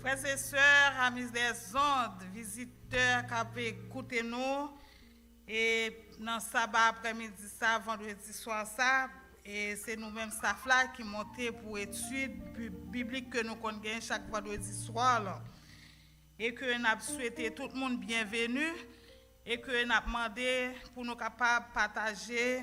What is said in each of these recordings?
Frères et sœurs, amis des ondes, visiteurs qui écoutent nous, et dans sabbat après-midi, ça, vendredi soir, ça, et c'est nous-mêmes, staff là, qui montons pour études bibliques que nous connaissons chaque vendredi soir. Là. Et que nous avons souhaité tout le monde bienvenue, et que nous avons demandé pour nous capables de partager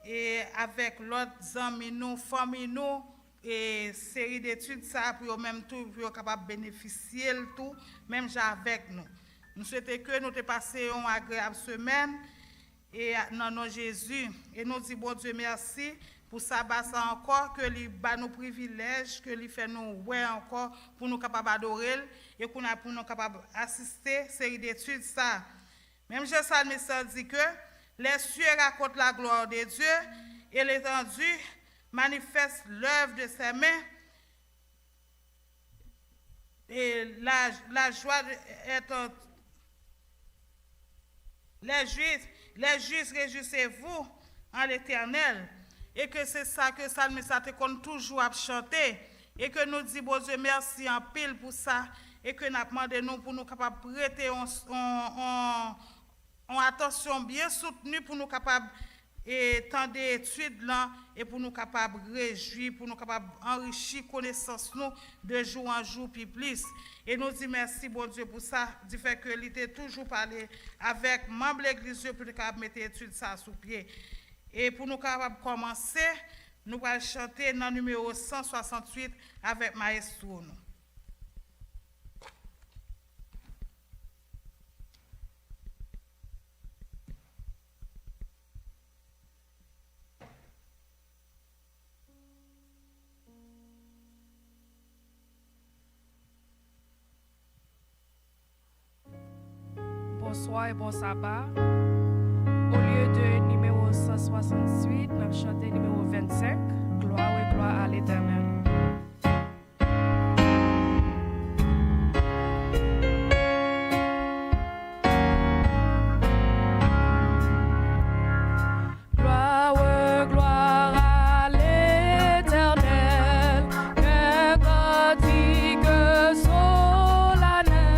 et avec l'autre amis, nous, famille, nous, et série d'études ça pour même tout pour capable bénéficier tout même avec nous. Nous souhaitons que nous te passions une agréable semaine et dans nom Jésus et nous disons bon Dieu merci pour ça encore que lui ba nous privilèges que lui fait nous ouais encore pour nous capable adorer et pour nous capable assister série d'études ça. Même Jésus dit que les cieux racontent la gloire de Dieu et l'étendue manifeste l'œuvre de ses mains et la joie est les justes réjouissez-vous en l'Éternel et que c'est ça que Salmiste a toujours à chanter et que nous disons bon Dieu merci en pile pour ça et que nous demandons nous pour nous capables prêter en attention bien soutenue pour nous capables et tant d'études là et pour nous capables réjouir pour nous capables enrichir connaissance nous de jour en jour puis plus et nous dit merci bon Dieu pour ça du fait que l'été toujours parler avec membre de l'église pour nous capables mettre études ça sous pied et pour nous capables commencer nous allons chanter dans numéro 168 avec maestro nous. Bonsoir et bon sabbat. Au lieu de numéro 168, nous allons chanter numéro 25, Gloire et gloire à l'Éternel. Solennel,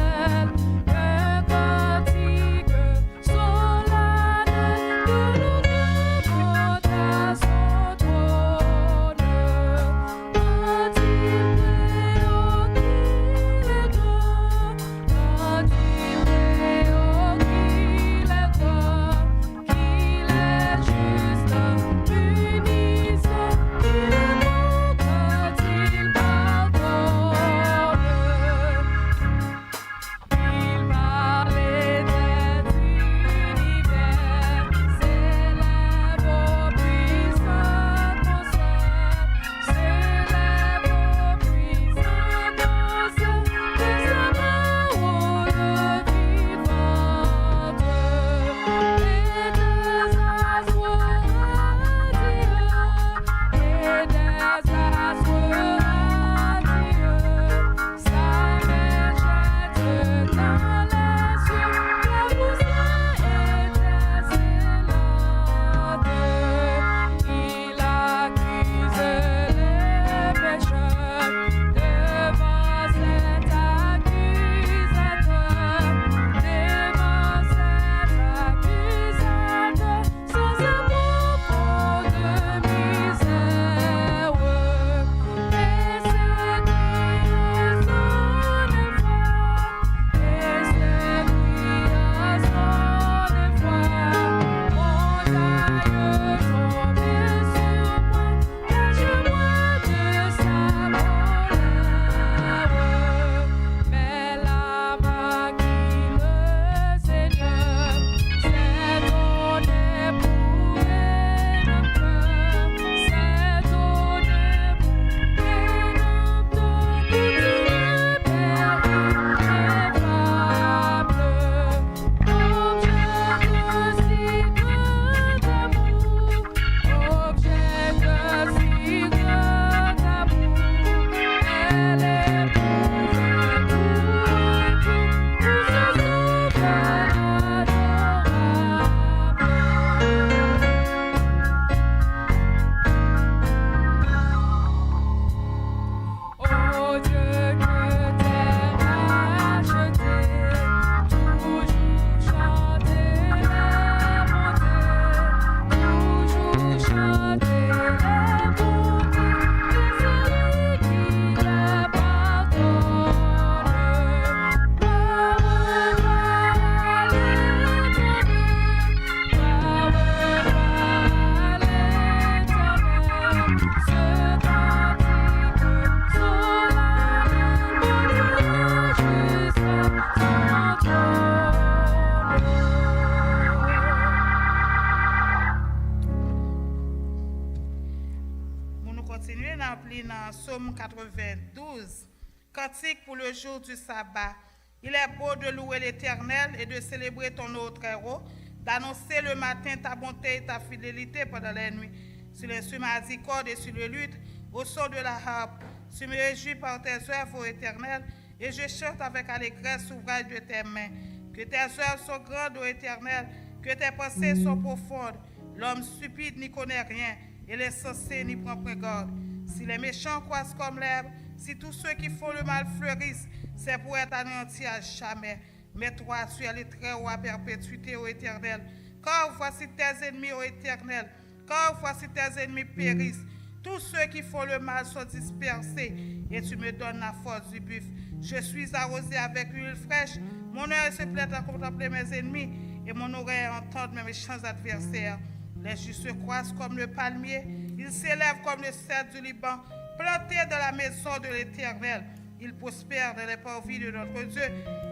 exemple dans Psaume 92, cantique pour le jour du sabbat. Il est beau de louer l'Éternel et de célébrer ton nom très haut, d'annoncer le matin ta bonté et ta fidélité pendant la nuit. Sur l'instrument à dix cordes et sur le luth, au son de la harpe, je me réjouis par tes œuvres, ô Éternel, et je chante avec allégresse l'ouvrage de tes mains. Que tes œuvres sont grandes, ô Éternel, que tes pensées sont profondes. L'homme stupide n'y connaît rien, et l'insensé n'y prend point garde. Si les méchants croissent comme l'herbe, si tous ceux qui font le mal fleurissent, c'est pour être anéantis à jamais. Mais toi, tu es le très haut à perpétuité, ô Éternel. Car voici tes ennemis, ô Éternel. Car voici tes ennemis périssent. Tous ceux qui font le mal sont dispersés, et tu me donnes la force du buffle. Je suis arrosé avec l'huile fraîche. Mon œil se plaît à contempler mes ennemis, et mon oreille à entendre mes méchants adversaires. Les justes croissent comme le palmier, ils s'élèvent comme le cèdre du Liban, plantés dans la maison de l'Éternel. Ils prospèrent dans les parvis de notre Dieu.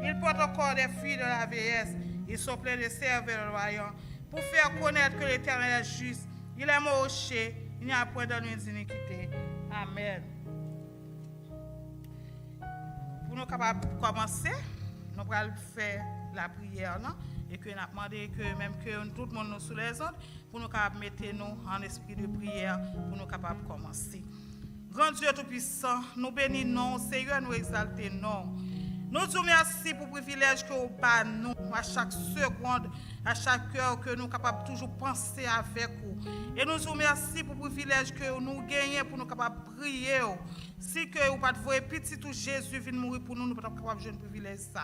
Ils portent encore des fruits de la vieillesse. Ils sont pleins de cervelles loyaux. Pour faire connaître que l'Éternel est juste, il est mon rocher, il n'y a point de nuit d'iniquité. Amen. Pour nous capables de commencer, nous allons faire la prière, non? Et que nous avons demandé que même que tout le monde nous sous les autres, pour nous capables de mettre nous en esprit de prière, pour nous capables de commencer. Grand Dieu Tout-Puissant, nous bénissons, Seigneur, nous exaltons. Nous vous remercions pour le privilège que vous avez nous à chaque seconde, à chaque heure que nous sommes capables de toujours penser avec vous. Et nous vous remercions pour le privilège que nous gagnons pour nous capables de prier. Si que vous pas de voir petit tout Jésus vient mourir pour nous, nous ne sommes pas capables de jouer un privilège ça.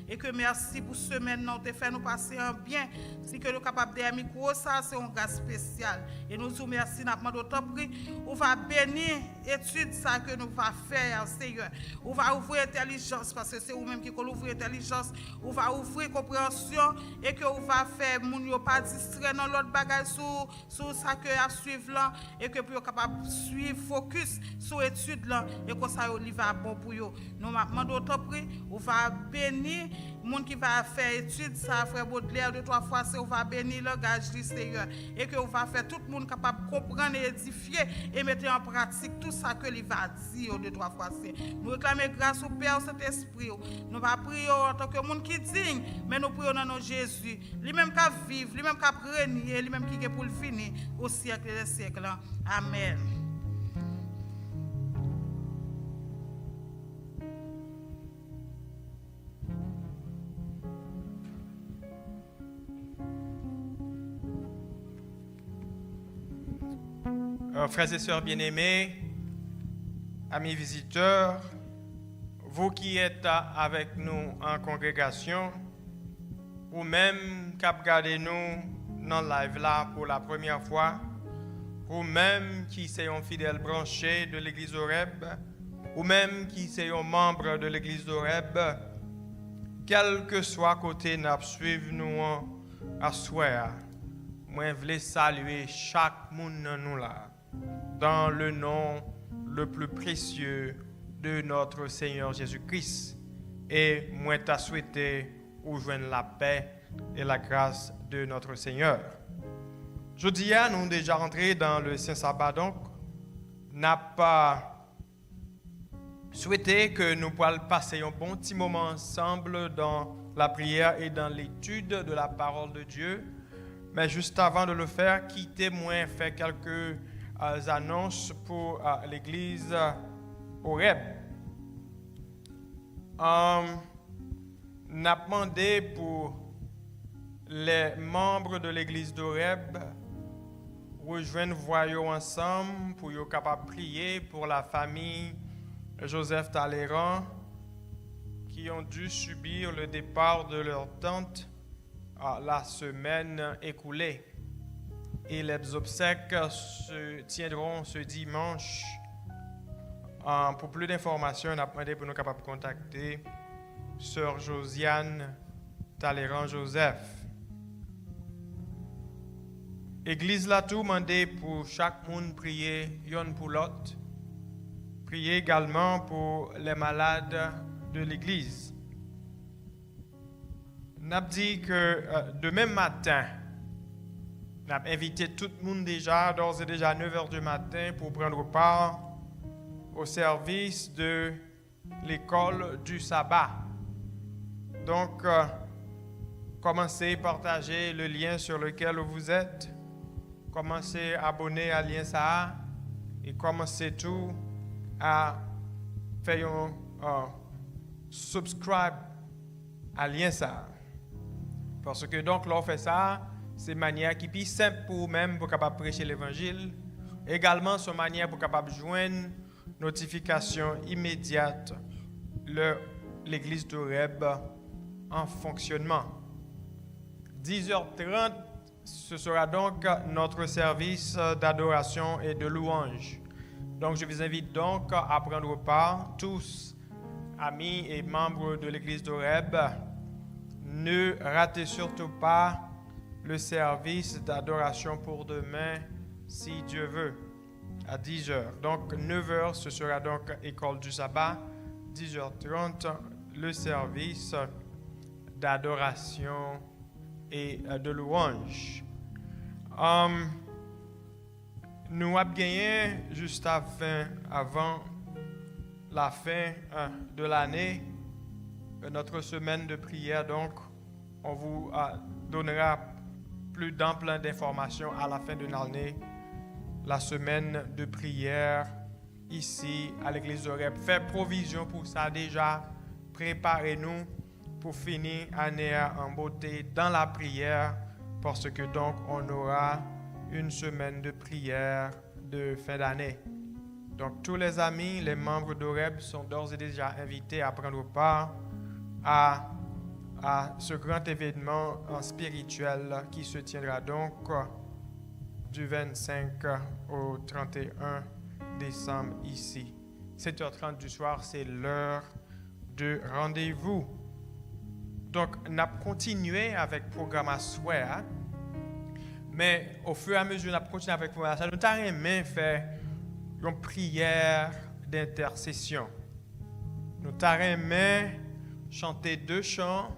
Et que merci pour ce maintenant, de faire nous passer un bien. Si que nous sommes capables de faire un micro, ça c'est un gars spécial. Et nous vous remercions, nous demandons autant prix. On va bénir l'étude ça que nous va faire, Seigneur. On va ouvrir l'intelligence parce que c'est vous-même qui ouvre l'intelligence. On va ouvrir compréhension et que on va faire moun yo pas distrait dans l'autre bagage sur ça que à suivre là et que pour capable suivre focus sur étude là et que ça il va bon pour yo. Nous demandons autant prix, on va bénir monde qui va faire étude ça frère Baudelaire deux trois fois c'est on va bénir le langage du Seigneur et que on va faire tout le monde capable comprendre et édifier et mettre en pratique tout ça que il va dire deux trois fois c'est. Nous réclamer grâce au Père Saint-Esprit. Nous va prier en tant que monde qui digne mais nous prions dans nos Jésus, lui-même qui vivre, lui-même qui régner, lui-même qui est pour le finir au siècle des siècles. Amen. Frères et sœurs bien-aimés, amis visiteurs, vous qui êtes avec nous en congrégation, ou même qui regardez nous dans le live là pour la première fois, ou même qui sont fidèles branchés de l'église d'Oreb, ou même qui sont membres de l'église d'Oreb, quel que soit côté nous suivre nous à soir, moi je veux saluer chaque monde nous là, dans le nom le plus précieux de notre Seigneur Jésus-Christ. Et moi t'as souhaité ou joindre la paix et la grâce de notre Seigneur. Jeudi, nous sommes déjà rentrés dans le Saint-Sabbat, donc n'a pas souhaité que nous puissions passer un bon petit moment ensemble dans la prière et dans l'étude de la parole de Dieu. Mais juste avant de le faire, quittez-moi faire quelques annonces pour l'église Oreb. N'a demandé pour les membres de l'église d'Oreb rejoindre voyons ensemble pour être capable de prier pour la famille Joseph Talleyrand qui ont dû subir le départ de leur tante la semaine écoulée. Et les obsèques se tiendront ce dimanche. Pour plus d'informations, on a demandé pour nous capables de contacter Sœur Josiane Talleyrand Joseph. Église là tout demandé pour chaque monde prier yon pour l'autre. Prier également pour les malades de l'église. N'a dit que demain matin, n'a invité tout le monde déjà d'ores et déjà à 9h du matin pour prendre part au service de l'école du sabbat. Donc, commencez à partager le lien sur lequel vous êtes. Commencez à abonner à lien ça et commencez tout à faire un subscribe à lien ça. Parce que donc, l'on fait ça, c'est une manière qui est plus simple pour vous-même pour capable prêcher l'évangile. Également, c'est une manière pour capable joindre notification immédiate l'église d'Oreb en fonctionnement. 10h30, ce sera donc notre service d'adoration et de louange. Donc, je vous invite donc à prendre part, tous, amis et membres de l'église d'Oreb. Ne ratez surtout pas le service d'adoration pour demain, si Dieu veut, à 10h. Donc, 9h, ce sera donc école du sabbat. 10h30, le service d'adoration et de louange. Nous avons gagné juste avant la fin de l'année, notre semaine de prière. Donc, on vous donnera plus d'amples d'informations à la fin de l'année. La semaine de prière ici à l'église d'Oreb. Faites provision pour ça déjà. Préparez-nous pour finir l'année en beauté dans la prière, parce que donc on aura une semaine de prière de fin d'année. Donc tous les amis, les membres d'Oreb sont d'ores et déjà invités à prendre part à ce grand événement spirituel qui se tiendra donc du 25 au 31 décembre ici. 7h30 du soir, c'est l'heure de rendez-vous. Donc, on a continué avec le programme à soir, mais au fur et à mesure qu'on a continué avec le programme, ça nous a aimé faire une prière d'intercession. Nous avons aimé chanter 2 chants,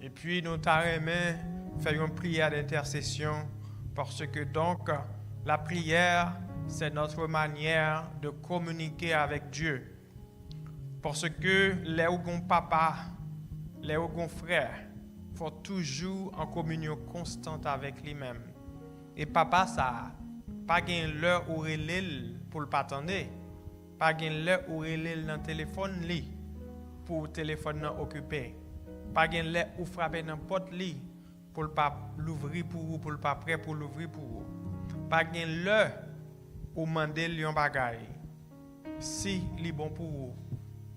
et puis nous avons aimé faire une prière d'intercession, parce que donc, la prière, c'est notre manière de communiquer avec Dieu. Parce que les papa, les frères, faut toujours en communion constante avec lui-même. Et papa, ça, pas gain l'heure où il est pour le pas attendre, pas gain l'heure où il est dans le téléphone li pour le téléphone non occupé, pas gain l'heure où frapper dans porte li pour le pas l'ouvrir pour vous, pour le pas prêt pour l'ouvrir pour vous, pas gain l'heure ou demander lui un bagage si li bon pour vous,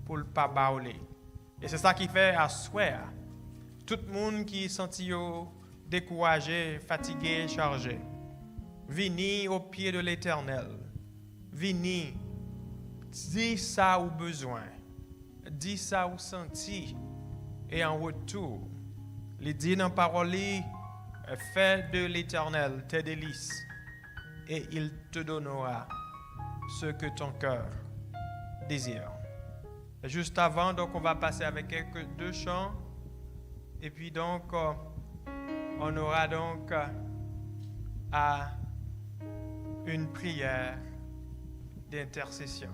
pour le pas baoler. Et c'est ça qui fait à souhait tout le monde qui senti découragé, fatigué, chargé, vini au pied de l'Éternel, vini, dis ça ou besoin, dis ça ou senti, et en retour, il dit dans la parole, fais de l'Éternel tes délices, et il te donnera ce que ton cœur désire. Juste avant, donc, on va passer avec quelques 2 chants, et puis donc, on aura donc à une prière d'intercession.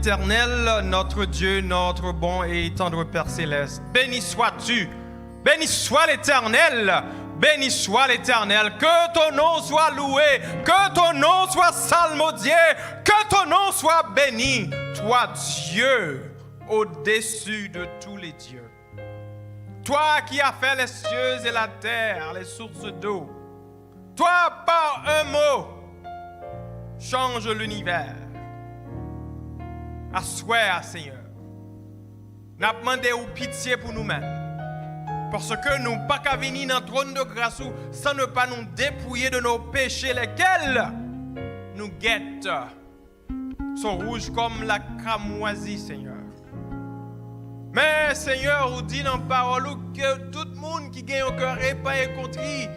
Éternel, notre Dieu, notre bon et tendre Père Céleste, béni sois-tu, béni soit l'Éternel, béni soit l'Éternel, que ton nom soit loué, que ton nom soit salmodié, que ton nom soit béni, toi Dieu, au-dessus de tous les dieux. Toi qui as fait les cieux et la terre, les sources d'eau, toi par un mot, change l'univers. Assois, Seigneur. Nous avons demandé pitié pour nous-mêmes. Parce que nous ne pouvons pas venir dans le trône de grâce sans ne pas nous dépouiller de nos péchés, lesquels nous guettent. Sont rouges comme la cramoisie, Seigneur. Mais, Seigneur, vous dit dans la parole que tout le monde qui gagne au cœur épais et contrit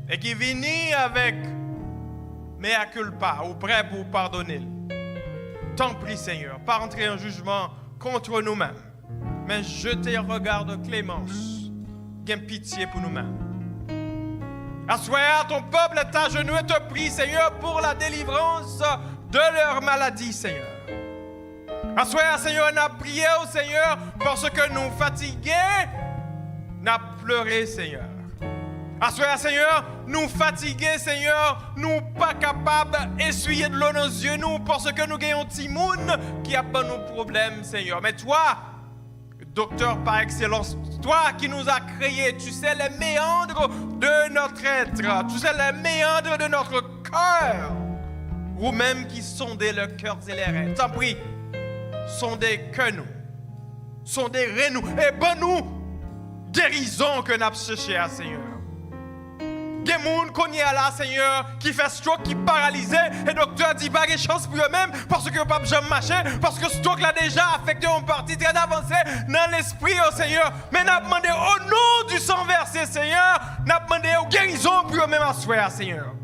et qui vient avec mea culpa ou prêt pour pardonner. T'en prie, Seigneur, pas entrer en jugement contre nous-mêmes, mais jeter un regard de clémence, gain pitié pour nous-mêmes. Assois ton peuple est à genoux et te prie, Seigneur, pour la délivrance de leur maladie, Seigneur. Assois, Seigneur, on a prié au Seigneur parce que nous fatigués, nous avons pleuré, Seigneur. Assois, Seigneur, nous fatigués, Seigneur, nous pas capables d'essuyer de l'eau dans nos yeux, nous, parce que nous gagnons un petit monde qui a pas nos problèmes, Seigneur. Mais toi, docteur par excellence, toi qui nous as créés, tu sais les méandres de notre être, tu sais les méandres de notre cœur, ou même qui sondez le cœur et les reins. T'en prie, sondez que nous, sondez nous, et ben nous, guérison que nous avons cherché à Seigneur. Il y a des gens qui sont là, Seigneur, qui fait stroke, qui paralysé, et le docteur dit pas de chance pour eux-mêmes parce que pas jamais marché, parce que le stroke l'a déjà affecté une partie très avancée dans l'esprit, oh Seigneur. Mais nous avons demandé au nom du sang versé, Seigneur, nous avons demandé aux guérisons pour eux-mêmes à soi, Seigneur.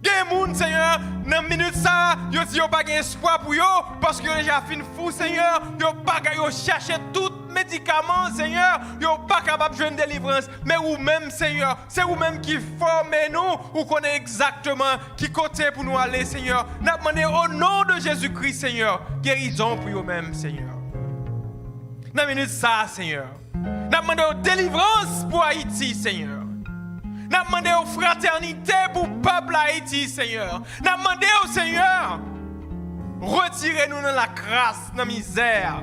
Il y a des gens, Seigneur, dans une minute ça, ils disent qu'ils n'ont pas d'espoir pour eux parce qu'ils ont déjà fini fou, Seigneur. Ils ont cherché tout médicament, Seigneur. Ils n'ont pas capable de jouer une délivrance. Mais vous-même, Seigneur, c'est vous-même qui formez nous, ou connaissez exactement qui côté pour nous aller, Seigneur. Nous demandons au nom de Jésus-Christ, Seigneur, guérison pour vous-même, Seigneur. Dans une minute ça, Seigneur. Nous demandons délivrance pour Haïti, Seigneur. Nous demandons fraternité pour le peuple Haïti, Seigneur. Nous demandons au Seigneur, retirez-nous dans la crasse, dans la misère.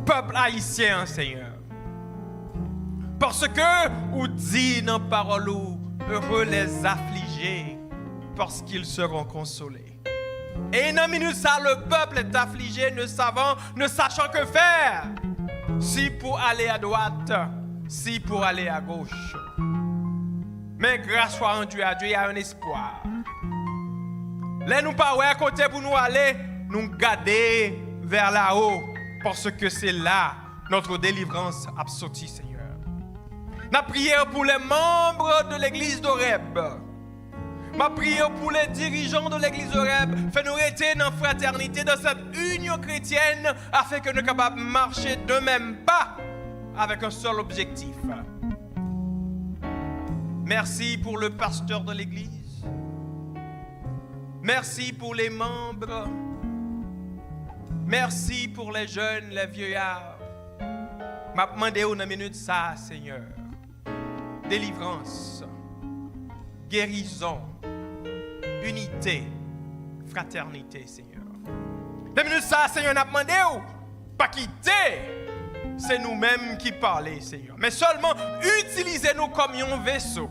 Peuple haïtien, Seigneur. Parce que, vous dit dans la parole, heureux les affligés, parce qu'ils seront consolés. Et dans minute ça, le peuple est affligé, ne sachant que faire. Si pour aller à droite, si pour aller à gauche. Mais grâce soit rendue à Dieu, il y a un espoir. Là, nous pas à côté pour nous aller, nous garder vers là-haut, parce que c'est là notre délivrance a sorti, Seigneur. Ma prière pour les membres de l'église d'Oreb. Ma prière pour les dirigeants de l'église d'Oreb. Fais-nous rester dans la fraternité, dans cette union chrétienne, afin que nous soyons capables de marcher de même pas avec un seul objectif. Merci pour le pasteur de l'église. Merci pour les membres. Merci pour les jeunes, les vieillards. M'a demandé une minute ça, Seigneur. Délivrance, guérison, unité, fraternité, Seigneur. 2 minutes ça, Seigneur, m'a demandé pas quitter. C'est nous-mêmes qui parlons, Seigneur. Mais seulement utilisez-nous comme un vaisseau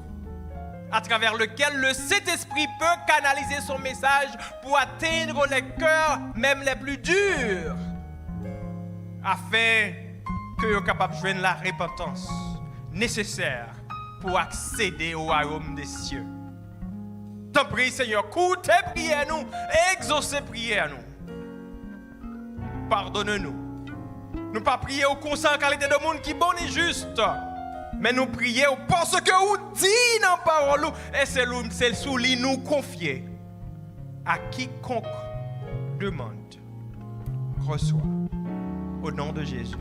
à travers lequel le Saint-Esprit peut canaliser son message pour atteindre les cœurs, même les plus durs, afin que soient capables de joindre la repentance nécessaire pour accéder au royaume des cieux. T'en prie, Seigneur, écoutez prière nous, exaucez prière nous. Pardonne-nous. Nous pas prier au consent en qualité de monde qui bon et juste. Mais nous prions parce que vous dites dans la parole et c'est sous lui nous confier. À quiconque demande, reçoit. Au nom de Jésus.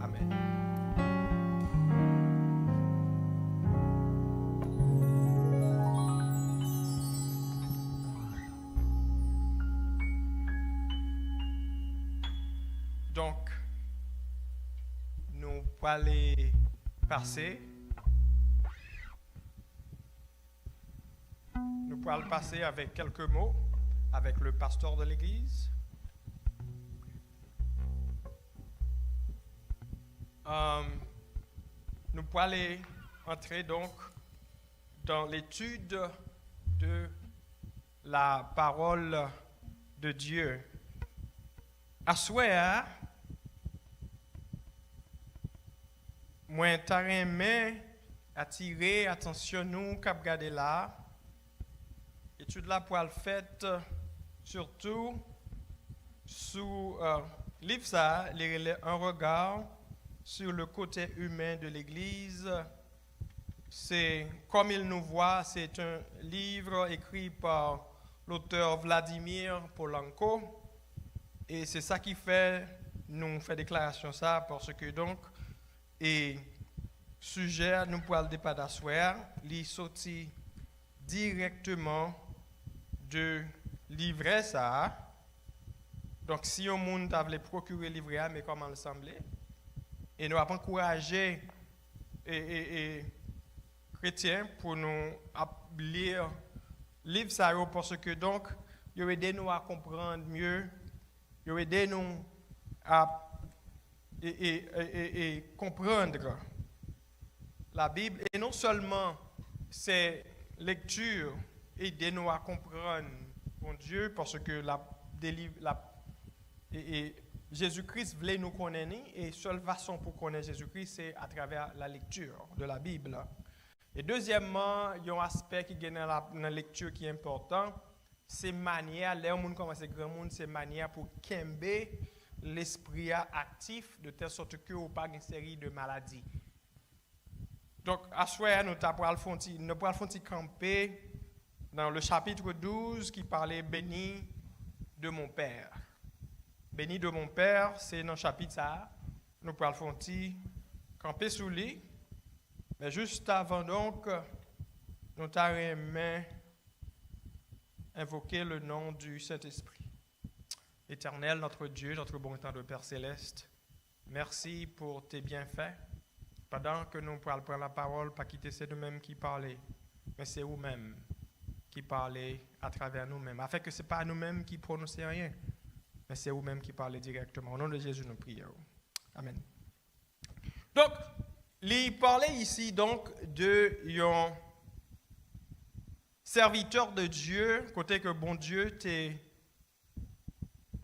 Amen. Donc, nous allons passer. Nous allons passer avec quelques mots avec le pasteur de l'église. Nous allons entrer donc dans l'étude de la parole de Dieu. À souhait, moi t'arrêter attirer attention nous cap regarder là. Étude là pour le fait surtout sous livre ça, un regard sur le côté humain de l'Église. C'est comme il nous voit, c'est un livre écrit par l'auteur Vladimir Polanko, et c'est ça qui fait nous fait déclaration ça parce que donc et sujet nous pouvons le départ d'asseoir, il sorti directement de livret ça. Donc si on monde voulait procurer livret mais comment le semblait, et nous avons encouragé et chrétiens pour nous lire livre ça parce que donc il va aider nous à comprendre mieux, il va aider nous à comprendre la Bible, et non seulement ces lectures aider nous à comprendre mon Dieu parce que Jésus-Christ voulait nous connaître, et seule façon pour connaître Jésus-Christ c'est à travers la lecture de la Bible. Et deuxièmement, il y a un aspect qui est dans la lecture qui est important, c'est manière, là où on commence à grand monde, c'est manière pour qu'ember l'esprit actif de telle sorte que ou pas une série de maladies. Donc à soir nous allons camper dans le chapitre 12 qui parlait béni de mon Père. Béni de mon Père, c'est dans le chapitre ça. Nous allons camper sous lui. Mais juste avant donc, nous allons invoquer le nom du Saint-Esprit. Éternel, notre Dieu, notre bon temps de Père Céleste, merci pour tes bienfaits. Pendant que nous pourrons prendre la parole, pas quitter c'est nous-mêmes qui parlons, mais c'est vous-mêmes qui parlez à travers nous-mêmes. Afin que ce n'est pas nous-mêmes qui prononçons rien, mais c'est vous-mêmes qui parlez directement. Au nom de Jésus, nous prions. Amen. Donc, il parlait ici donc de un serviteur de Dieu, côté que bon Dieu t'est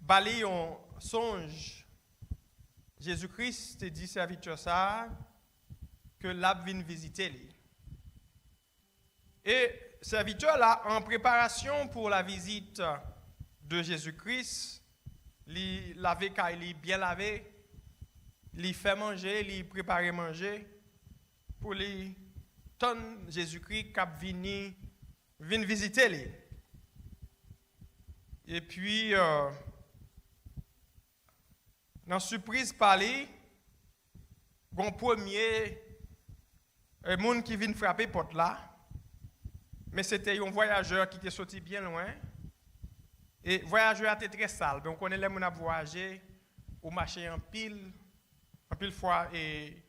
balayé en songe. Jésus-Christ te dit serviteur ça que l'ab vient visiter lui. Et serviteur là en préparation pour la visite de Jésus-Christ, il lavé car il bien lavé, il fait manger, il prépare manger pour les tonnes Jésus-Christ qui vient visiter lui. Et puis dans surprise par lui, bon premier monde qui vient frapper porte là, mais c'était un voyageur qui était sorti bien loin. Et voyageur était très sale. On connaît les gens qui voyagé ou marché en pile fois, et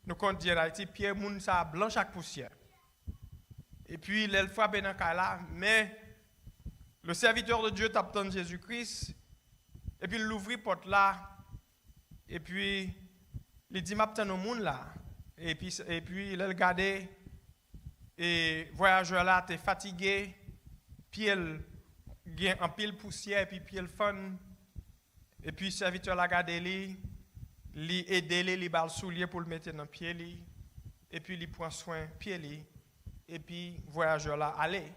nous comptons dire Haïti, pierre moun ça blanc chaque poussière. Et puis il frappé dans là, mais le serviteur de Dieu t'attend Jésus-Christ, et puis il ouvre porte là, et puis il dit m'attend au monde là, et puis il regardé, et voyageur là t'es fatigué, puis il a en pile poussière, et puis il fun, et puis le serviteur l'a regardé lui aider les bal soulier pour le mettre dans pied lui, et puis il prend soin pied lui, et puis voyageur là aller.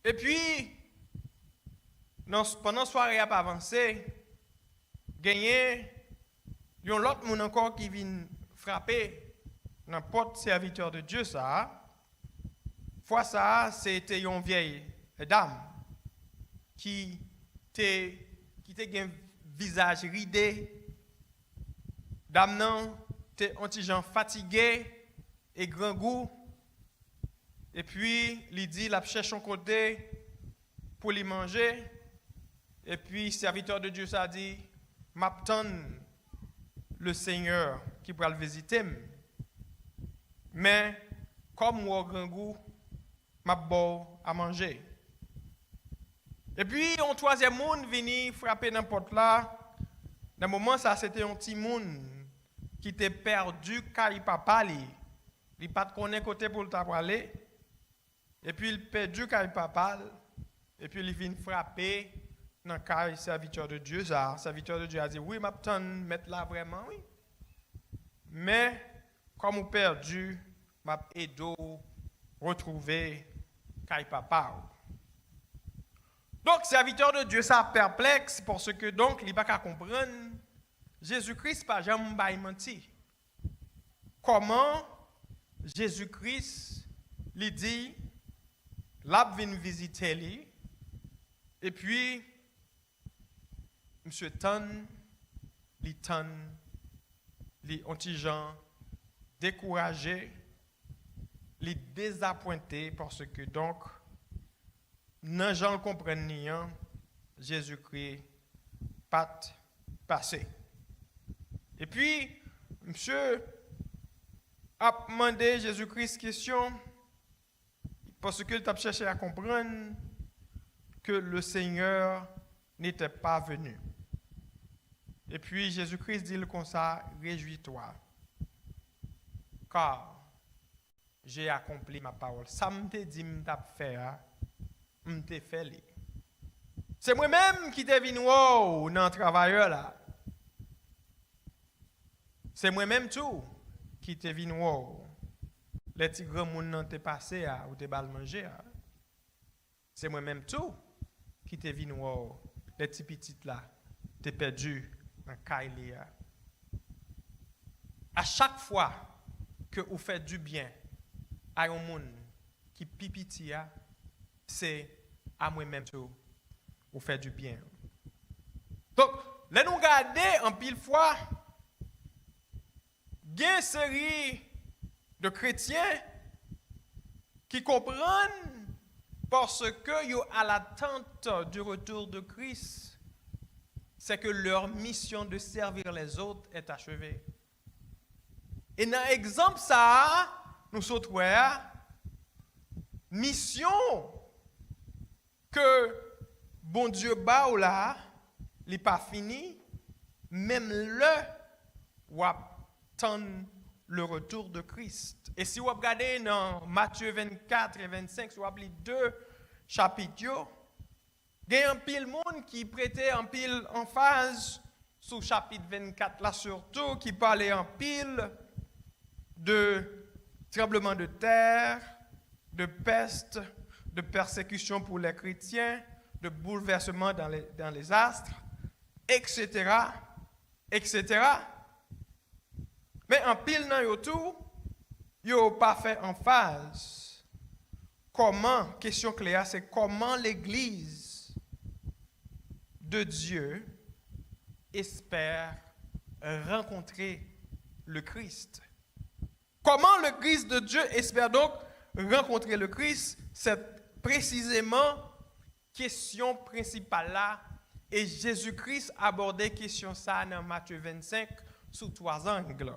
Et puis pendant soirée a pas avancé, gagné yon l'autre monde encore qui vient frapper n'importe serviteur de Dieu ça. Fois ça c'était une vieille dame qui était un visage ridé, dame non était un petit gens fatigué et grand goût, et puis il dit la cherche son côté pour lui manger, et puis serviteur de Dieu ça dit m'attend le Seigneur qui pourra le visiter. Mais comme moi grand goût, m'a bon à manger. Et puis un troisième monde venu frapper dans la porte là. Dans le moment ça c'était un petit monde qui était perdu car il papa il pas connaît côté pour le aller. Et puis il perdu car il papa et puis il vient frapper dans le cas serviteur de Dieu. Ça serviteur de Dieu a dit oui m'a mettre là vraiment oui. Mais comme on perdu m'a aidé retrouver car papa. Donc serviteur de Dieu ça perplexe parce que donc il pas qu'à comprendre Jésus-Christ pas jamais menti. Comment Jésus-Christ lui dit l'a vient visiter lui et puis monsieur Tan li anti-gens découragé li désappointé parce que donc non gens comprennent ni Jésus-Christ pas passé. Et puis monsieur a demandé Jésus-Christ question parce qu'il t'a cherché à comprendre que le Seigneur n'était pas venu. Et puis Jésus-Christ dit comme ça, réjouis-toi, car j'ai accompli ma parole. Ça me dit m't'a faire, m't'a fait. C'est moi-même qui t'ai venu dans le travail là. C'est moi-même tout qui t'ai venu les petits grands moun t'es passé ou t'es bal manger. C'est moi-même tout qui t'ai venu les petits petites là t'es perdu dans Kaili. À chaque fois que vous faites du bien à un monde qui pipiti, c'est à moi-même tout vous faites du bien. Donc, là nous regarder en pile fois il y a une série de chrétiens qui comprennent parce que yo à l'attente du retour de Christ, c'est que leur mission de servir les autres est achevée. Et dans l'exemple ça, nous autres mission que bon Dieu ba ou là, n'est pas fini, même le ou attendre le retour de Christ. Et si vous regardez dans Matthieu 24 et 25, si vous appelez deux chapitres, il y a un pile monde qui prêtait un pile en phase sous chapitre 24 là surtout, qui parlait en pile de tremblement de terre, de peste, de persécution pour les chrétiens, de bouleversement dans les astres, etc., etc. Mais en pile dans yo tout, yo pas fait en phase. Comment, question claire, c'est comment l'Église de Dieu espère rencontrer le Christ. Comment l'Église de Dieu espère donc rencontrer le Christ? C'est précisément question principale là. Et Jésus-Christ abordait question ça dans Matthieu 25 sous trois angles.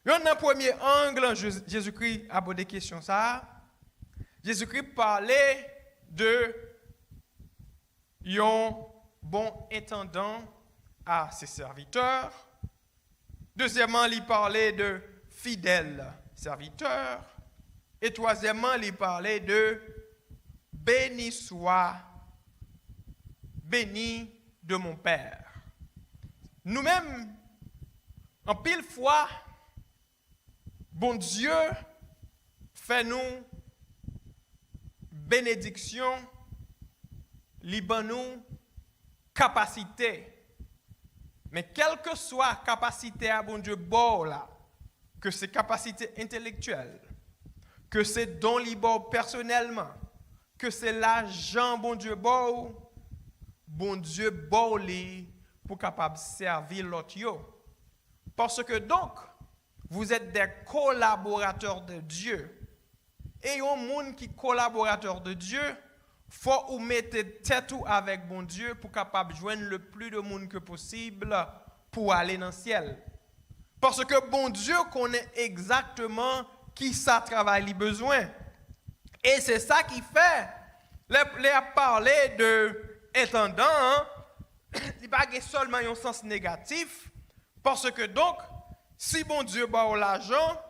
Dans le premier angle, Jésus-Christ abordait question ça. Jésus-Christ parlait de un bon intendant à ses serviteurs. Deuxièmement, il parlait de fidèles serviteurs. Et troisièmement, il parlait de béni de mon Père. Nous-mêmes, en pile fois, bon Dieu fait nous bénédiction, liban nous capacité. Mais quelle que soit capacité à bon Dieu bon là, que c'est capacité intellectuelle, que c'est don liban personnellement, que c'est l'argent bon Dieu bon pour capable servir l'autre yo. Parce que donc vous êtes des collaborateurs de Dieu. Et un monde qui est collaborateur de Dieu, faut ou mettre tête ou avec bon Dieu pour capable joindre le plus de monde que possible pour aller dans le ciel. Parce que bon Dieu connaît exactement qui ça travail les besoin. Et c'est ça qui fait les a parlé de intendant, hein, il n'y a pas seulement un sens négatif, parce que donc, si bon Dieu bat ou l'argent,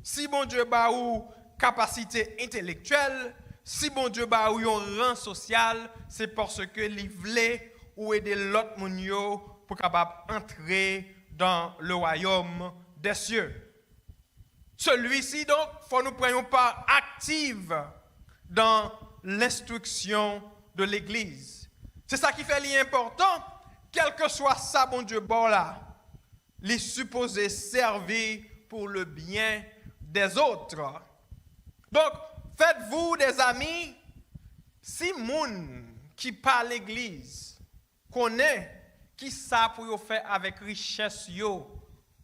si bon Dieu bat ou capacité intellectuelle, si bon Dieu bat ou un rang social, c'est parce que il voulait ou aider l'autre monde pour capable entrer dans le royaume des cieux. Celui-ci donc, faut nous prenions part active dans l'instruction de l'Église. C'est ça qui fait l'important, quel que soit ça, bon Dieu, bon là, les supposés servir pour le bien des autres. Donc, faites-vous des amis, si moun qui parle l'Église connaît qui ça pour faire avec richesse yo,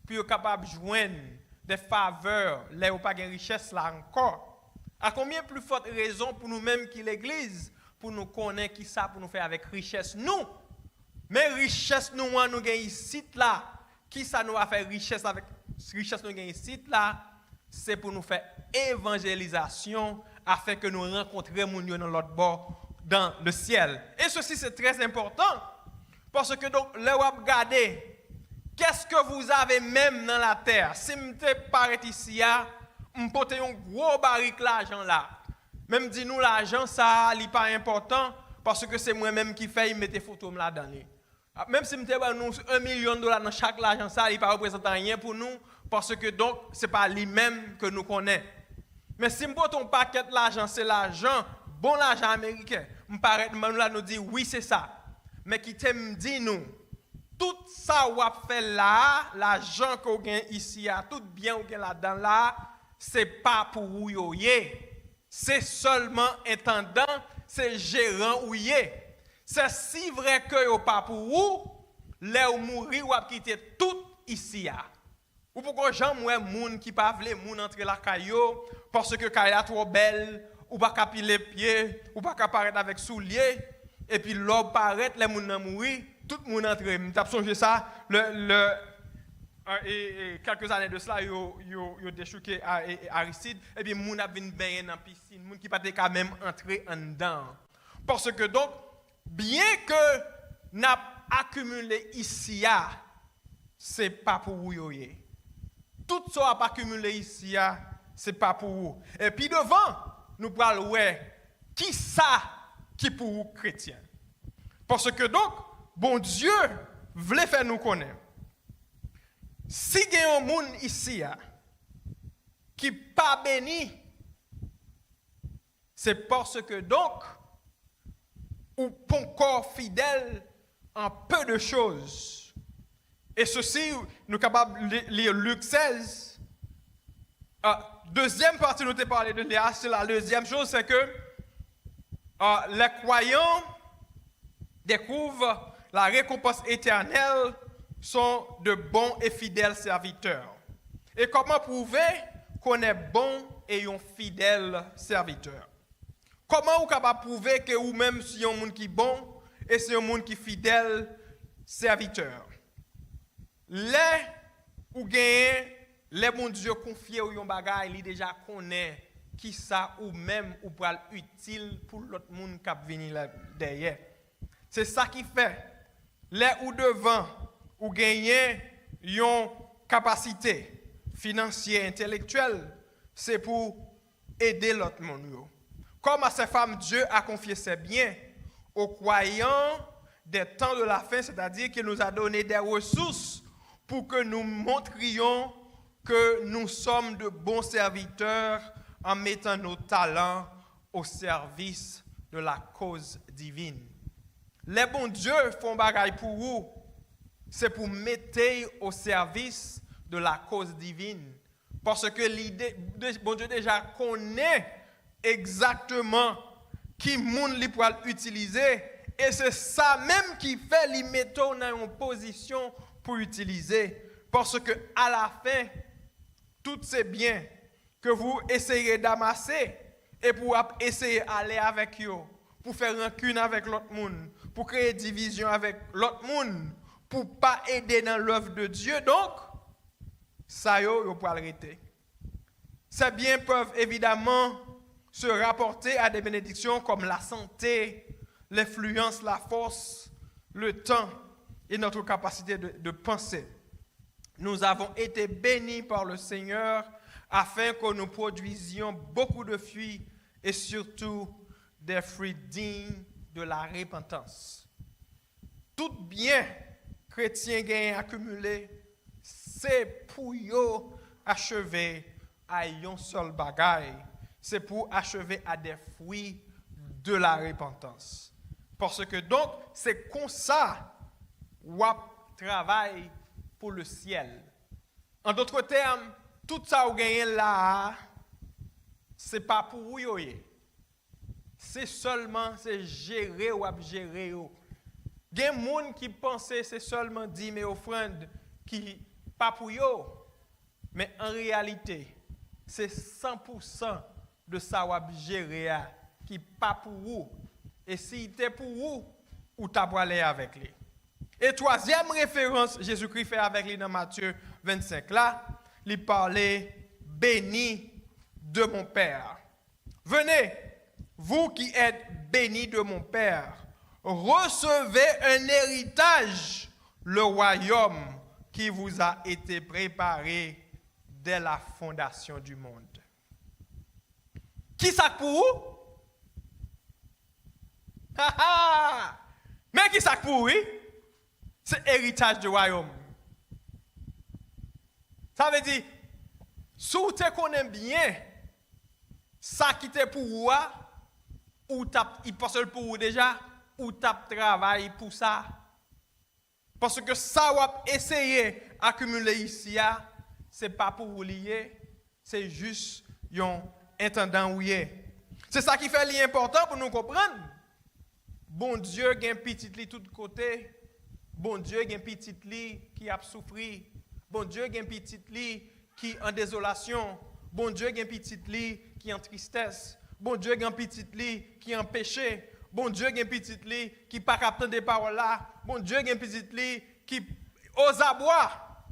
pour capable joindre des faveurs, là où pas de richesse là encore. À combien plus forte raison pour nous-mêmes qui l'Église, pour nous connaître qui ça pour nous faire avec richesse nous. Mais richesse nous gagnons ici là, qui ça nous a fait richesse avec richesse nous gagnons ici là, c'est pour nous faire évangélisation afin que nous rencontrions mon Dieu dans l'autre bord dans le ciel. Et ceci c'est très important parce que donc là vous regardez qu'est-ce que vous avez même dans la terre. Si m'te paraît ici m'pote un gros barrique l'argent là. Même dit nous l'argent ça n'est pas important parce que c'est moi-même qui fait mettre photo là-dedans. Même si m'te nous $1 million dans chaque l'argent ça il pas représente rien pour nous parce que donc c'est pas lui-même que nous connaît. Mais si m'pote un paquet l'argent c'est l'argent bon l'argent américain. M'paraît nous dit oui c'est ça. Mais qui t'aime dit nous tout ça ou a fait là l'argent qu'on gagne ici tout bien qu'on là-dedans là c'est pas pour vous c'est seulement intendant, c'est gérant ou c'est si vrai que yo pas pour vous, là ou mourir ou a quitter tout ici ou pourquoi Jean moi moun qui pas vle moun entrer la caillou parce que caillou trop belle ou pas capi les pieds ou pas apparaître avec souliers et puis l'homme paraît les moun nan mourir tout le monde entrer m't'a songé ça et quelques années de cela yo déchouqué Aristide et puis moun a vinn baigner dans piscine moun qui pas quand même entrer en dedans parce que donc bien que n'a accumulé ici c'est pas pour vous tout ça a pas accumulé ici c'est pas pour vous et puis devant nous parlons qui ça qui pour vous chrétiens parce que donc bon Dieu voulait faire nous connaître. Si il y a un monde ici qui n'est pas béni, c'est parce que donc, ou pas encore fidèle en peu de choses. Et ceci, nous sommes capables de lire Luc 16. Deuxième partie, nous avons parlé de Léa, c'est la deuxième chose, c'est que les croyants découvrent la récompense éternelle sont de bons et fidèles serviteurs. Et comment prouver qu'on est bon et un fidèle serviteur? Comment vous capable prouver que vous-même si un monde qui est bon et c'est un monde qui est fidèle serviteur? Les ou gagnez les bon Dieu confié ou yon bagay, il déjà connaît qui ça ou même ou pral utile pour l'autre monde qui venir derrière. C'est ça qui fait les ou devant ou gagner une capacité financière, intellectuelle, c'est pour aider l'autre monde. Comme à ces femmes, Dieu a confié ses biens aux croyants des temps de la fin, c'est-à-dire qu'il nous a donné des ressources pour que nous montrions que nous sommes de bons serviteurs en mettant nos talents au service de la cause divine. Les bons dieux font bagaille pour vous. C'est pour mettre au service de la cause divine. Parce que l'idée, bon Dieu déjà connaît exactement qui monde li pour utiliser. Et c'est ça même qui fait les mettre dans une position pour utiliser. Parce que à la fin, tous ces biens que vous essayez d'amasser et pour essayer d'aller avec eux, pour faire rancune avec l'autre monde, pour créer division avec l'autre monde, pour pas aider dans l'œuvre de Dieu. Donc, ça yo peut arrêter. Ces biens peuvent évidemment se rapporter à des bénédictions comme la santé, l'influence, la force, le temps et notre capacité de penser. Nous avons été bénis par le Seigneur afin que nous produisions beaucoup de fruits et surtout des fruits dignes de la repentance. Tout bien chrétien gain accumulé, c'est pour yo achever à un seul bagaille, c'est pour achever à des fruits de la repentance. Parce que donc, c'est comme ça qu'on travaille pour le ciel. En d'autres termes, tout ça qu'on gagne là, c'est pas pour vous. C'est seulement, c'est gérer ou gérer. Il y a des gens qui pensent que c'est seulement 10 000 offrandes qui pas pour eux. Mais en réalité, c'est 100% de ça qu'on gérer qui pas pour vous. Et si c'était pour vous, ou t'as pas aller avec lui. Et troisième référence, Jésus-Christ fait avec lui dans Matthieu 25 là, il parlait béni de mon Père. Venez, vous qui êtes bénis de mon Père, recevez un héritage, le royaume qui vous a été préparé dès la fondation du monde. Qui ça pour vous? Mais qui ça pour oui? C'est héritage du royaume. Ça veut dire, si vous te connaissez bien, ça qui te pour vous, ou il passe pour vous déjà, ou tap travail pour ça. Parce que ça va essayer d'accumuler ici, ce n'est pas pour vous lier, c'est juste un intendant ou c'est ça qui fait l'important pour nous comprendre. Bon Dieu a un petit lit tout côté. Bon Dieu a un petit lit qui a souffert. Bon Dieu a un petit lit qui est en désolation. Bon Dieu a un petit lit qui est en tristesse. Bon Dieu a un petit lit qui est en péché. Bon Dieu a un petit lit qui n'a pas capté des paroles là. Bon Dieu a un petit lit qui ose boire.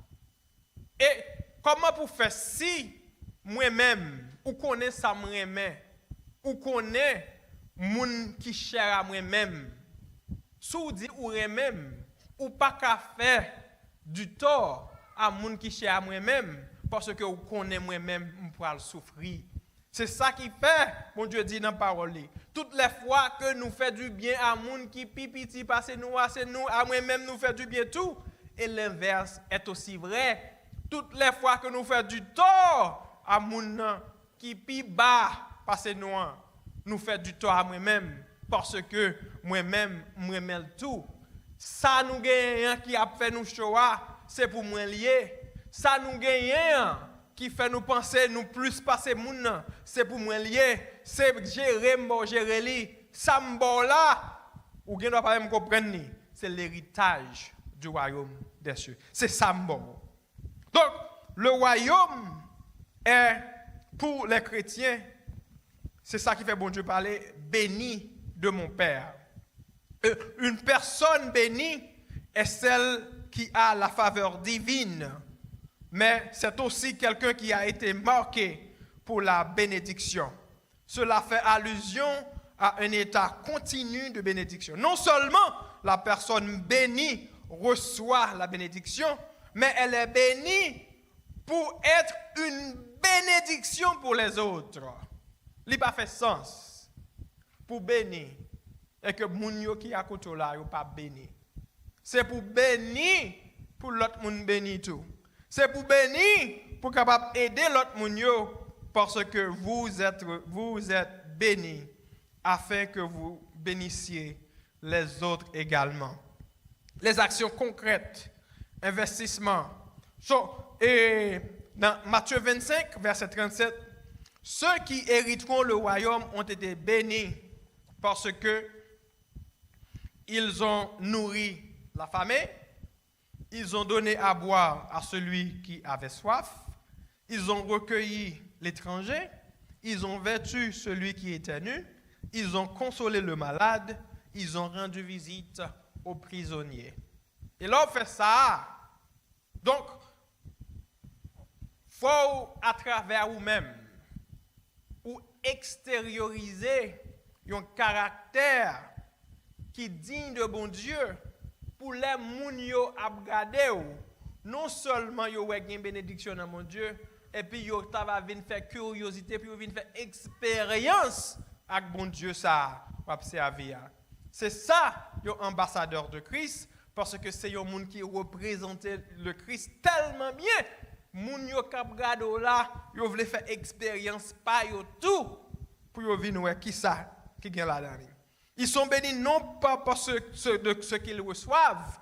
Et comment pour faire si moi-même, ou connaît ça moi-même, ou connaît moun qui cher à moi-même, si vous dites ou même, ou pas qu'à faire du tort à moun qui cher à moi-même, parce que vous connaissez moi-même, pour le souffrir. C'est ça qui fait, mon Dieu dit dans la parole. Toutes les fois que nous faisons du bien à moun qui pipiti passe nous, à moi-même nous fait du bien tout. Et l'inverse est aussi vrai. Toutes les fois que nous faisons du tort à moun qui pi bas passe nous fait du tort à moi-même. Parce que moi-même, tout. Ça nous gagne qui a fait nous choix, c'est pour moi lié. Ça nous gagne qui fait nous penser nous plus passer moun, c'est pour moi lié. C'est gérer li. Ça m'bo là, ou gen doit pas me comprendre ni. C'est l'héritage du royaume des cieux. C'est ça m'bo. Donc, le royaume est pour les chrétiens. C'est ça qui fait bon Dieu parler béni de mon Père. Une personne bénie est celle qui a la faveur divine, mais c'est aussi quelqu'un qui a été marqué pour la bénédiction. Cela fait allusion à un état continu de bénédiction. Non seulement la personne bénie reçoit la bénédiction, mais elle est bénie pour être une bénédiction pour les autres. Il n'a pas fait sens pour bénir et que les gens qui à côté là ne pas béni. C'est pour bénir pour l'autre monde béni tout. C'est pour bénir pour capable aider l'autre monde parce que vous êtes bénis afin que vous bénissiez les autres également. Les actions concrètes, investissement. Et dans Matthieu 25, verset 37, ceux qui hériteront le royaume ont été bénis parce que ils ont nourri l'affamé, ils ont donné à boire à celui qui avait soif, ils ont recueilli l'étranger, ils ont vêtu celui qui était nu, ils ont consolé le malade, ils ont rendu visite aux prisonniers. Et là, on fait ça. Donc, il faut, à travers vous-même, ou extérioriser un caractère qui est digne de bon Dieu pour les moun yo ap gade ou. Non seulement yo wè gen bénédiction dans mon Dieu, et puis yo va venir faire curiosité, puis yo venir faire expérience avec bon Dieu ça, wap servir. C'est ça, yo ambassadeur de Christ, parce que c'est un monde qui représente le Christ tellement bien. Moun yo kap gade là, yo vle faire expérience pas yo tout pour yo venir wè qui ça qui gen là-dedans. Ils sont bénis non pas parce de ce qu'ils reçoivent.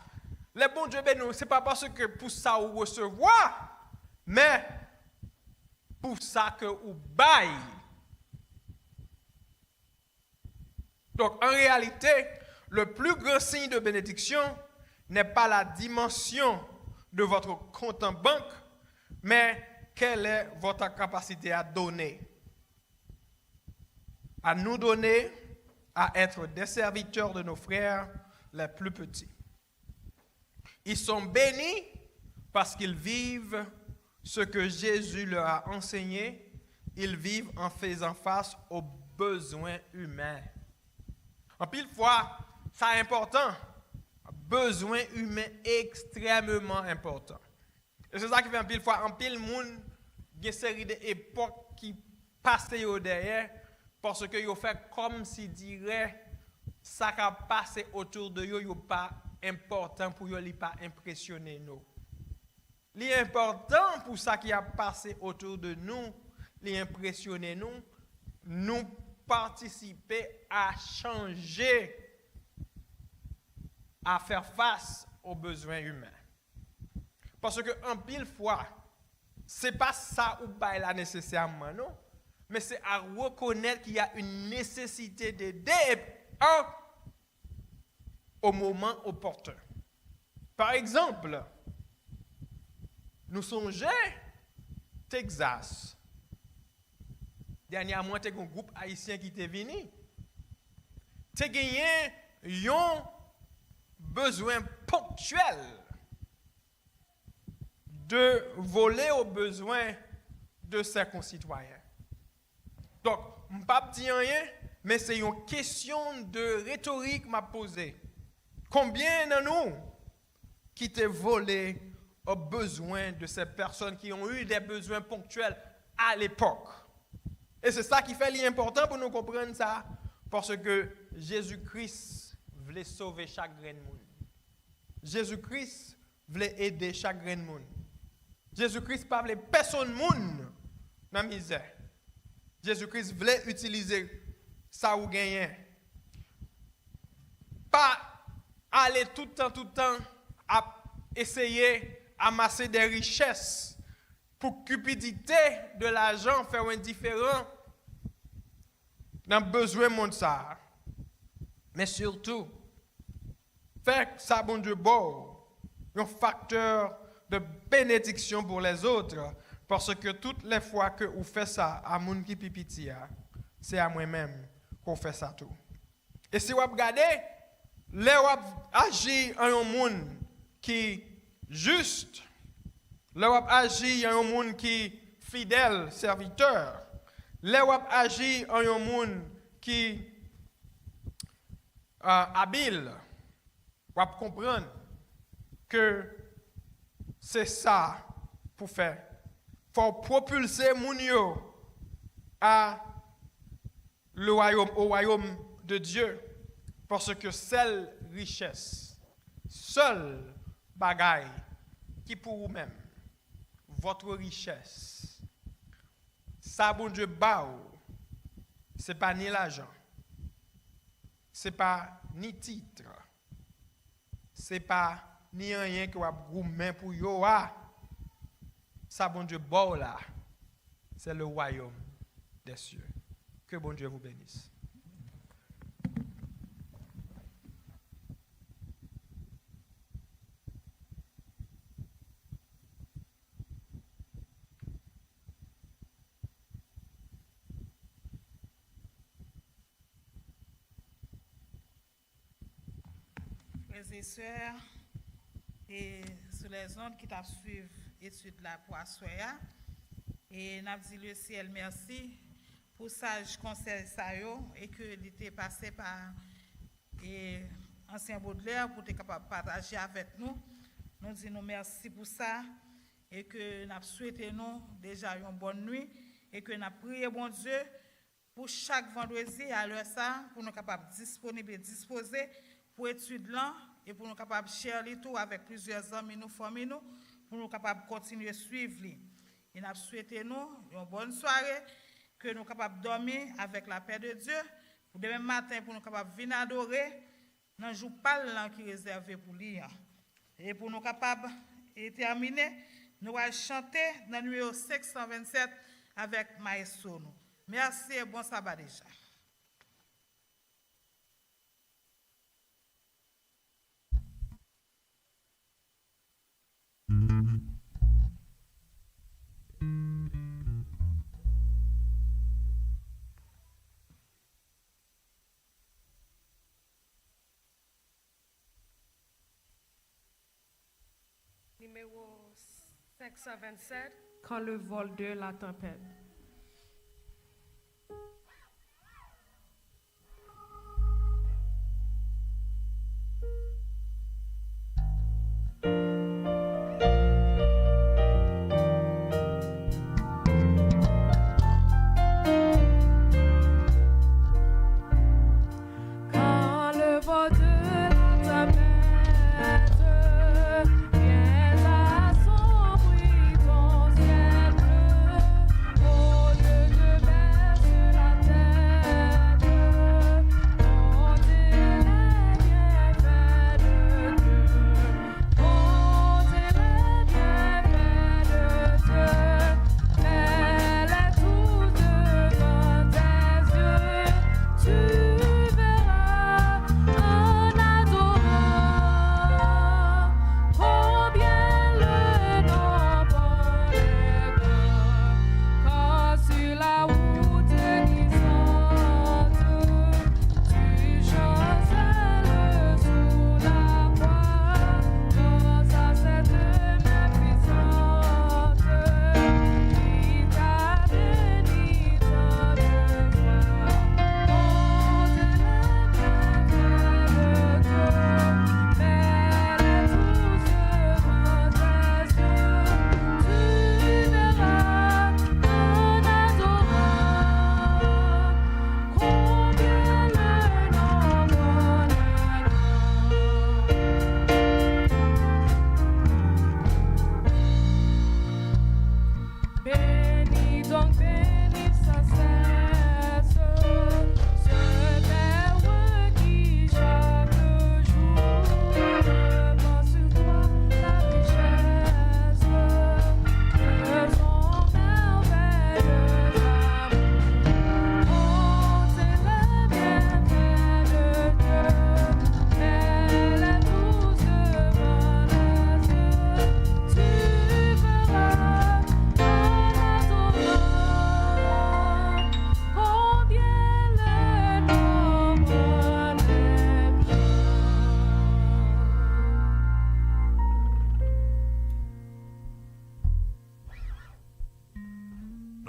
Les bons Dieu bénis, ce n'est pas parce que pour ça vous recevoir, mais pour ça que vous baillez. Donc en réalité, le plus grand signe de bénédiction n'est pas la dimension de votre compte en banque, mais quelle est votre capacité à donner. À nous donner, à être des serviteurs de nos frères les plus petits. Ils sont bénis parce qu'ils vivent ce que Jésus leur a enseigné. Ils vivent en faisant face aux besoins humains. En pile fois, ça est important. Besoin humain extrêmement important. Et c'est ça qui fait en pile fois, en pile monde, il y a une série d'époques qui passent au derrière parce que yo fait comme si dirait ça qui a passé autour de yo pas important pour yo, li pas impressionner nous. Li important pour ça qui a passé autour de nous, li impressionner nous participer à changer, à faire face aux besoins humains. Parce que en pile fois, c'est pas ça ou pas là nécessairement non, mais c'est à reconnaître qu'il y a une nécessité d'aider au moment opportun. Par exemple, nous songeons Texas. Dernièrement, il y a un groupe haïtien qui est venu. Tu as gagné un besoin ponctuel de voler aux besoins de ses concitoyens. Donc, je ne vais pas dire rien, mais c'est une question de rhétorique m'a posée. Combien de nous qui t'ont volé aux besoins de ces personnes qui ont eu des besoins ponctuels à l'époque? Et c'est ça qui fait l'important pour nous comprendre ça, parce que Jésus-Christ voulait sauver chaque grain de monde. Jésus-Christ voulait aider chaque grain de monde. Jésus-Christ ne voulait personne monde dans la misère. Jésus-Christ voulait utiliser ça ou gagner. Pas aller tout le temps à essayer d'amasser des richesses pour cupidité de l'argent, faire indifférent dans le besoin de monde ça. Mais surtout, faire ça, bon Dieu, bon, un facteur de bénédiction pour les autres. Parce que toutes les fois que vous faites ça à moun qui pipiti, c'est à moi-même qu'on fait ça tout. Et si vous regardez, là vous agissez en un monde qui juste, là vous agissez en un monde qui fidèle, serviteur, là vous agissez en un monde qui habile, vous comprendre que c'est ça pour faire. Il faut propulser moun yo au royaume de Dieu. Parce que seule richesse, seule bagaille qui pour vous-même, votre richesse, ça bon Dieu bao, c'est pas ni l'argent, c'est pas ni titre, c'est pas ni rien que vous avez pour yo. Ça, bon Dieu, bon là, c'est le royaume des cieux. Que bon Dieu vous bénisse. frères et sœurs, et sur les ondes qui t'a suivi étude la pour soya. Et n'a dit le ciel merci pour sage conseil ça et que il était passé par ancien Baudelaire pour être capable de partager avec nous. Nous disons merci pour ça et que nous souhaitons nous déjà une bonne nuit et que nous prions bon Dieu pour chaque vendredi à l'heure ça pour nous capables disponible et disposer pour étude là et pour nous capables share tout avec plusieurs amis nous famille nous pour nous capables continuer à suivre. Et nous souhaitons nous une bonne soirée que nous capables dormir avec la paix de Dieu pour demain matin pour nous capables venir adorer dans le jour pas qui est réservé pour lui. Et pour nous capables de terminer, nous allons chanter dans le numéro 527 avec Maestro. Merci et bon sabbat déjà. Numéro 527, quand le vol de la tempête.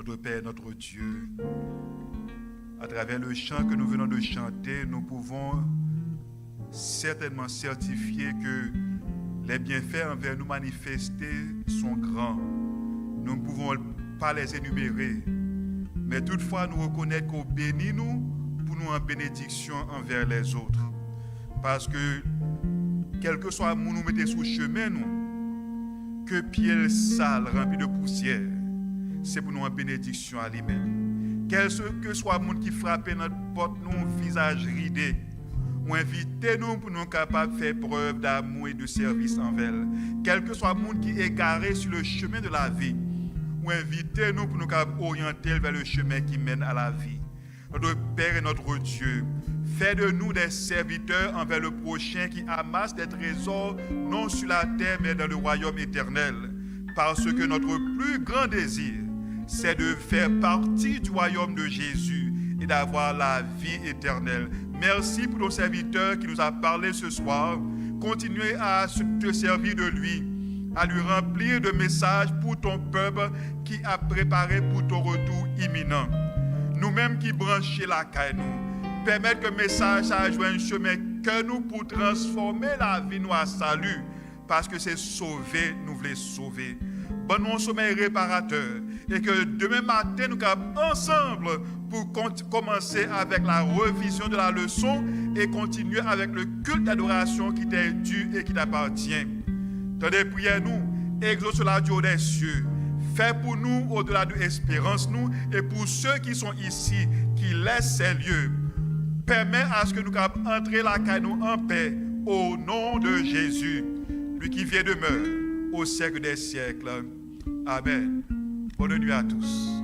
Notre Père, notre Dieu, à travers le chant que nous venons de chanter, nous pouvons certainement certifier que les bienfaits envers nous manifestés sont grands. Nous ne pouvons pas les énumérer, mais toutefois nous reconnaître qu'au bénit nous pour nous en bénédiction envers les autres. Parce que quel que soit où nous mettons sous chemin, nous, que pied sale rempli de poussière, c'est pour nous en bénédiction à lui-même. Quel que soit le monde qui frappe notre porte, nous, visage ridé, ou invitez-nous pour nous capables de faire preuve d'amour et de service envers. Quel que soit le monde qui est égaré sur le chemin de la vie, ou invitez-nous pour nous capables orienter vers le chemin qui mène à la vie. Notre Père et notre Dieu, fais de nous des serviteurs envers le prochain qui amasse des trésors non sur la terre mais dans le royaume éternel. Parce que notre plus grand désir, c'est de faire partie du royaume de Jésus et d'avoir la vie éternelle. Merci pour nos serviteurs qui nous a parlé ce soir, continuer à te servir de lui, à lui remplir de messages pour ton peuple qui a préparé pour ton retour imminent. Nous-mêmes qui branchons la caille, nous, permettre que le message ça joue un chemin que nous pour transformer la vie nous à salut, parce que c'est sauver, nous voulons sauver. Bon, nous sommeil réparateur, et que demain matin, nous sommes ensemble pour commencer avec la revision de la leçon et continuer avec le culte d'adoration qui t'est dû et qui t'appartient. Tendez, priez-nous, exauce la Dieu des cieux. Fais pour nous au-delà de l'espérance, nous, et pour ceux qui sont ici, qui laissent ces lieux, permets à ce que nous puissions entrer la caille nous en paix, au nom de Jésus, lui qui vient demeure au siècle des siècles. Amen. Bonne nuit à tous.